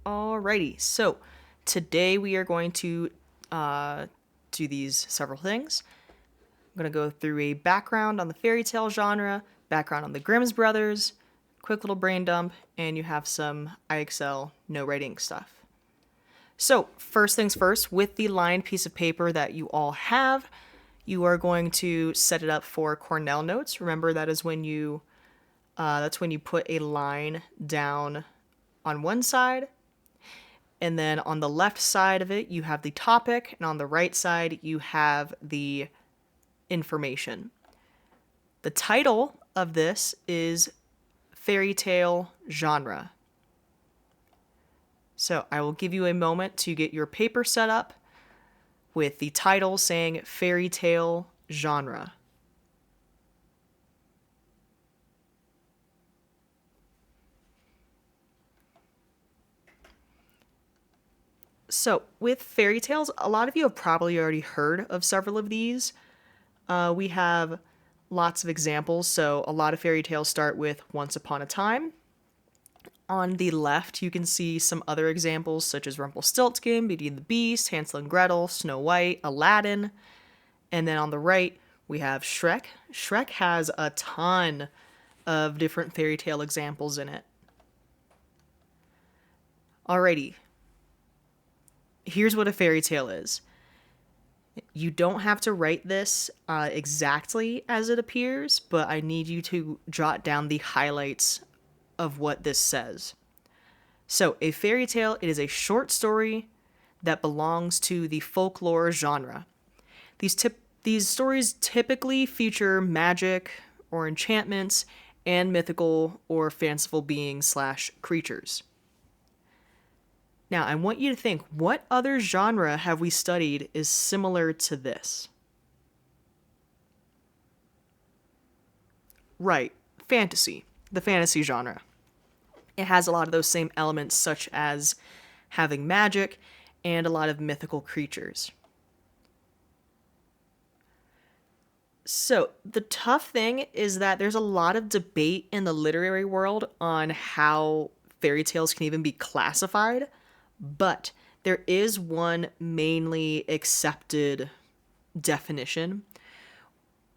Alrighty, so today we are going to do these several things. I'm going to go through a background on the fairy tale genre, background on the Grimm's Brothers, quick little brain dump, and you have some IXL no writing stuff. So, first things first, with the lined piece of paper that you all have, you are going to set it up for Cornell notes. Remember, that's when you put a line down on one side, and then on the left side of it, you have the topic, and on the right side, you have the information. The title of this is Fairy Tale Genre. So I will give you a moment to get your paper set up with the title saying Fairy Tale Genre. So, with fairy tales, a lot of you have probably already heard of several of these. We have lots of examples. So, a lot of fairy tales start with Once Upon a Time. On the left, you can see some other examples such as Rumpelstiltskin, Beauty and the Beast, Hansel and Gretel, Snow White, Aladdin. And then on the right, we have Shrek. Shrek has a ton of different fairy tale examples in it. Alrighty, here's what a fairy tale is. You don't have to write this exactly as it appears, but I need you to jot down the highlights of what this says. So, a fairy tale, it is a short story that belongs to the folklore genre. These stories typically feature magic or enchantments and mythical or fanciful beings / creatures. Now, I want you to think, what other genre have we studied is similar to this? Right, fantasy, the fantasy genre. It has a lot of those same elements, such as having magic and a lot of mythical creatures. So, the tough thing is that there's a lot of debate in the literary world on how fairy tales can even be classified, but there is one mainly accepted definition,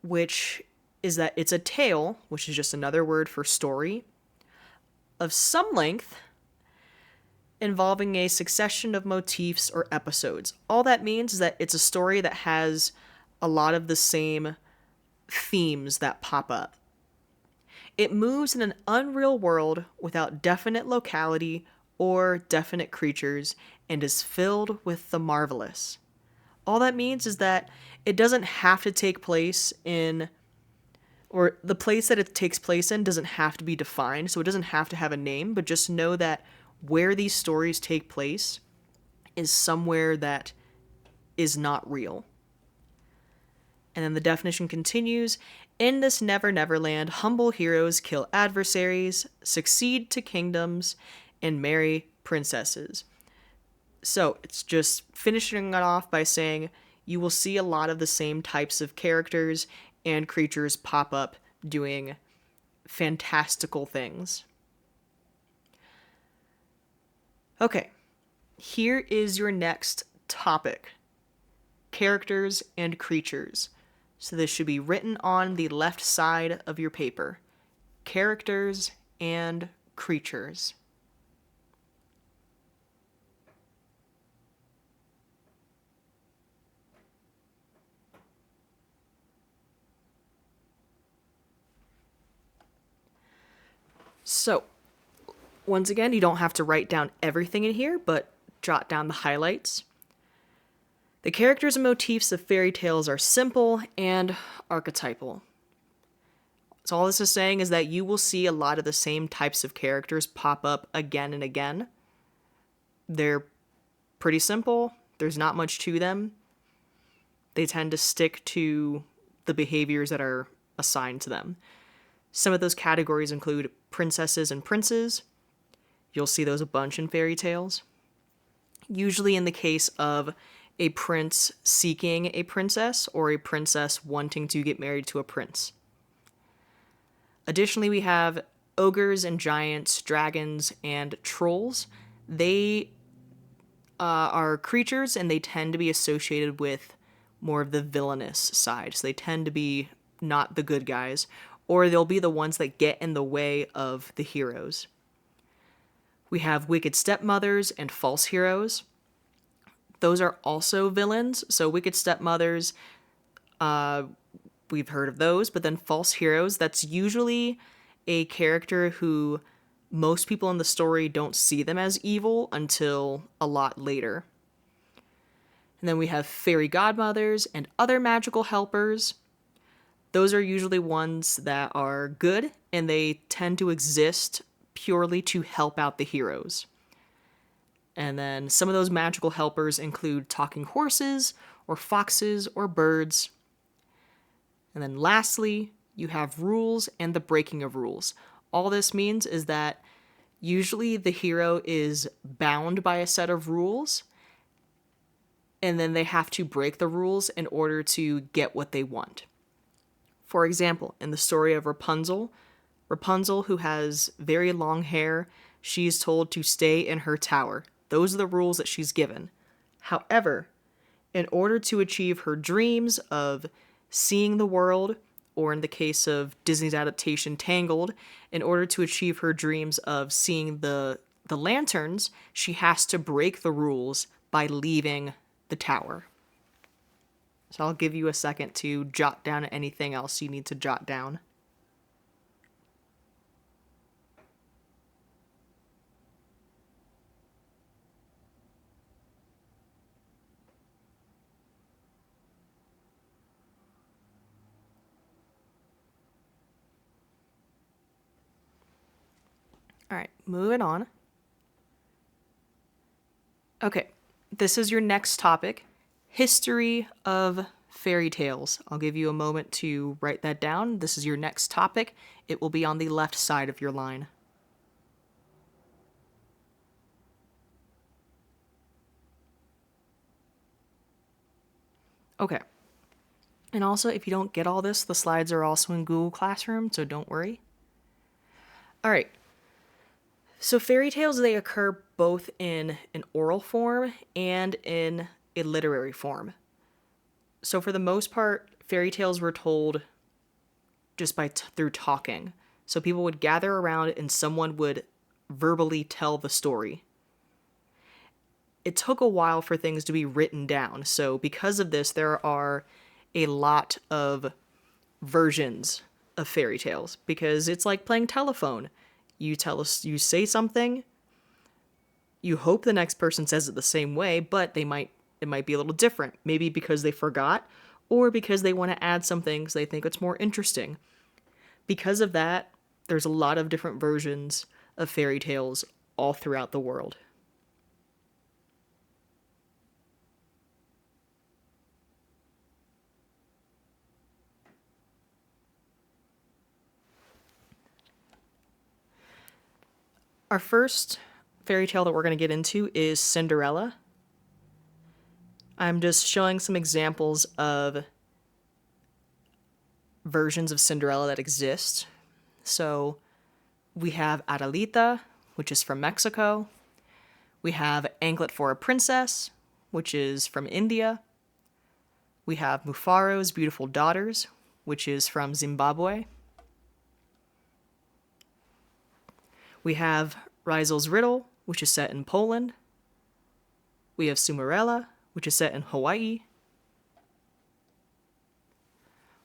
which is that it's a tale, which is just another word for story, of some length involving a succession of motifs or episodes. All that means is that it's a story that has a lot of the same themes that pop up. It moves in an unreal world without definite locality or definite creatures and is filled with the marvelous. All that means is that it doesn't have to take place in, or the place that it takes place in doesn't have to be defined, so it doesn't have to have a name, but just know that where these stories take place is somewhere that is not real. And then the definition continues, in this Never Never Land, humble heroes kill adversaries, succeed to kingdoms, and marry princesses. So it's just finishing it off by saying you will see a lot of the same types of characters and creatures pop up doing fantastical things. Okay, here is your next topic. Characters and creatures. So this should be written on the left side of your paper. Characters and creatures. So, once again, you don't have to write down everything in here, but jot down the highlights. The characters and motifs of fairy tales are simple and archetypal. So all this is saying is that you will see a lot of the same types of characters pop up again and again. They're pretty simple. There's not much to them. They tend to stick to the behaviors that are assigned to them. Some of those categories include princesses and princes. You'll see those a bunch in fairy tales. Usually in the case of a prince seeking a princess or a princess wanting to get married to a prince. Additionally, we have ogres and giants, dragons, and trolls. They are creatures, and they tend to be associated with more of the villainous side. So they tend to be not the good guys, or they'll be the ones that get in the way of the heroes. We have wicked stepmothers and false heroes. Those are also villains. So wicked stepmothers, we've heard of those, but then false heroes, that's usually a character who most people in the story don't see them as evil until a lot later. And then we have fairy godmothers and other magical helpers. Those are usually ones that are good, and they tend to exist purely to help out the heroes. And then some of those magical helpers include talking horses, or foxes, or birds. And then lastly, you have rules and the breaking of rules. All this means is that usually the hero is bound by a set of rules, and then they have to break the rules in order to get what they want. For example, in the story of Rapunzel, who has very long hair, she's told to stay in her tower. Those are the rules that she's given. However, in order to achieve her dreams of seeing the world, or in the case of Disney's adaptation Tangled, in order to achieve her dreams of seeing the lanterns, she has to break the rules by leaving the tower. So I'll give you a second to jot down anything else you need to jot down. All right, moving on. Okay, this is your next topic, history of fairy tales. I'll give you a moment to write that down. This is your next topic. It will be on the left side of your line. Okay. And also, if you don't get all this, the slides are also in Google Classroom, so don't worry. All right. So fairy tales, they occur both in an oral form and in a literary form. So for the most part, fairy tales were told just through talking. So people would gather around and someone would verbally tell the story. It took a while for things to be written down. So because of this, there are a lot of versions of fairy tales, because it's like playing telephone. You say something, you hope the next person says it the same way, but it might be a little different. Maybe because they forgot, or because they want to add some things they think it's more interesting. Because of that, there's a lot of different versions of fairy tales all throughout the world. Our first fairy tale that we're going to get into is Cinderella. I'm just showing some examples of versions of Cinderella that exist. So we have Adelita, which is from Mexico. We have Anklet for a Princess, which is from India. We have Mufaro's Beautiful Daughters, which is from Zimbabwe. We have Riesel's Riddle, which is set in Poland. We have Cinderella, which is set in Hawaii.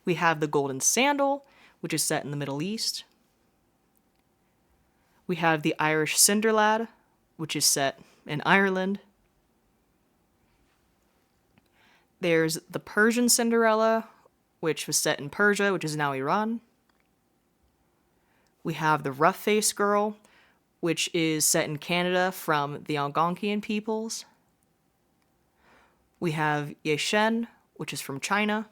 We have The Golden Sandal, which is set in the Middle East. We have The Irish Cinderlad, which is set in Ireland. There's The Persian Cinderella, which was set in Persia, which is now Iran. We have The Rough-Faced Girl, which is set in Canada from the Algonquian peoples. We have Ye Shen, which is from China.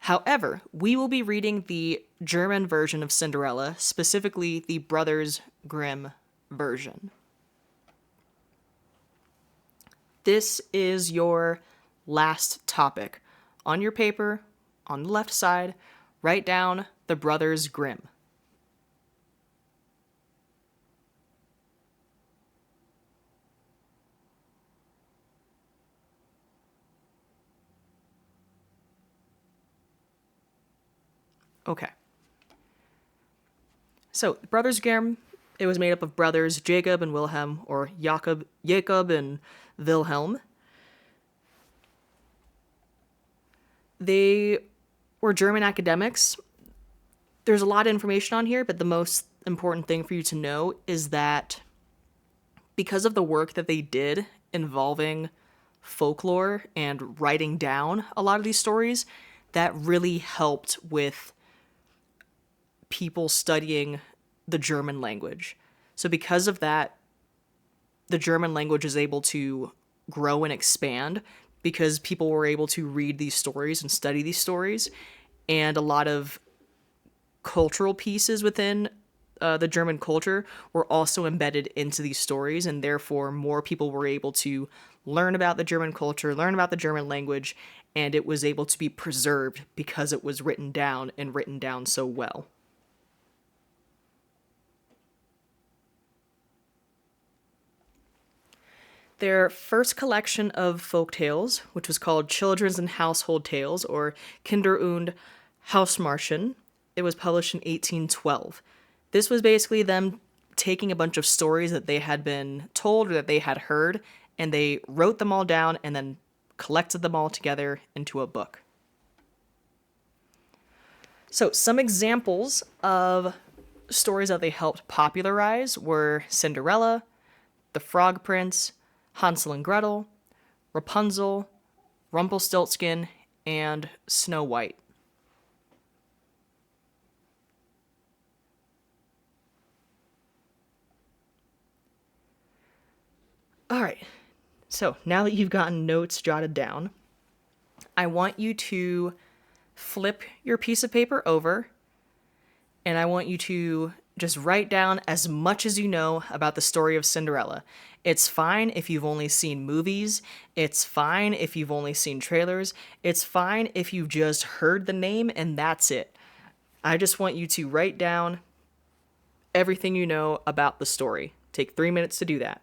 However, we will be reading the German version of Cinderella, specifically the Brothers Grimm version. This is your last topic. On your paper, on the left side, write down the Brothers Grimm. Okay. So, Brothers Grimm, it was made up of brothers Jacob and Wilhelm, or Jacob and Wilhelm. They were German academics. There's a lot of information on here, but the most important thing for you to know is that because of the work that they did involving folklore and writing down a lot of these stories, that really helped with people studying the German language. So, because of that, the German language is able to grow and expand because people were able to read these stories and study these stories. And a lot of cultural pieces within the German culture were also embedded into these stories, and therefore more people were able to learn about the German culture, learn about the German language, and it was able to be preserved because it was written down and written down so well. Their first collection of folk tales, which was called Children's and Household Tales, or Kinder- und Hausmärchen, it was published in 1812. This was basically them taking a bunch of stories that they had been told or that they had heard, and they wrote them all down and then collected them all together into a book. So, some examples of stories that they helped popularize were Cinderella, The Frog Prince, Hansel and Gretel, Rapunzel, Rumpelstiltskin, and Snow White. All right, so now that you've gotten notes jotted down, I want you to flip your piece of paper over and I want you to just write down as much as you know about the story of Cinderella. It's fine if you've only seen movies. It's fine if you've only seen trailers. It's fine if you've just heard the name and that's it. I just want you to write down everything you know about the story. Take 3 minutes to do that.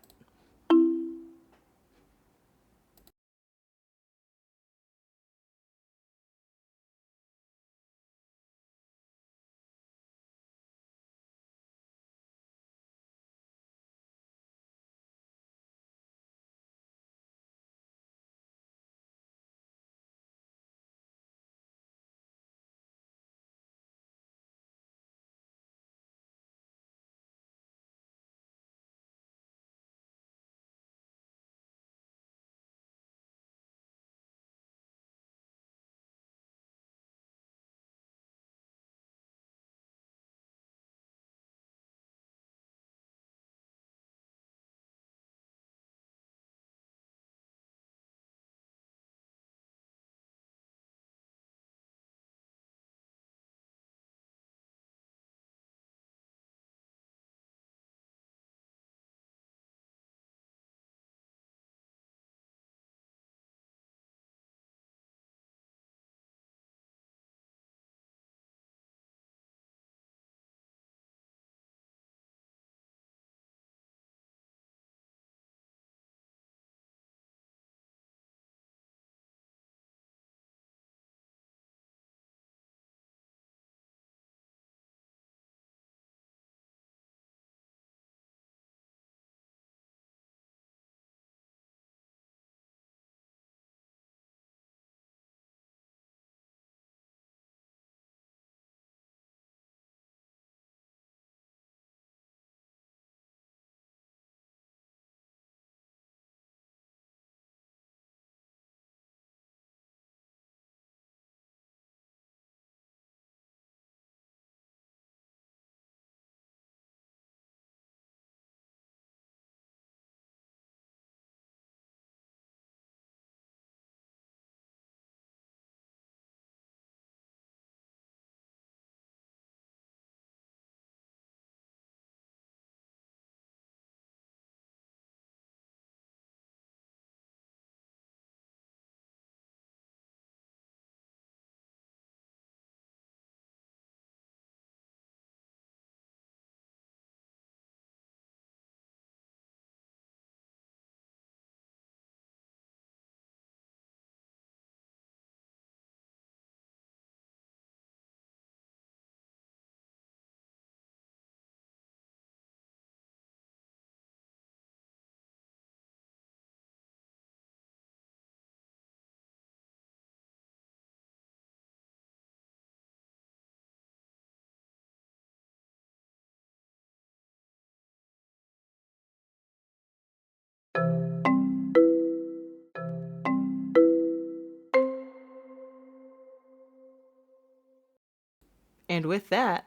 And with that,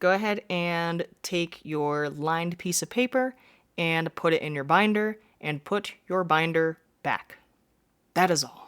go ahead and take your lined piece of paper and put it in your binder and put your binder back. That is all.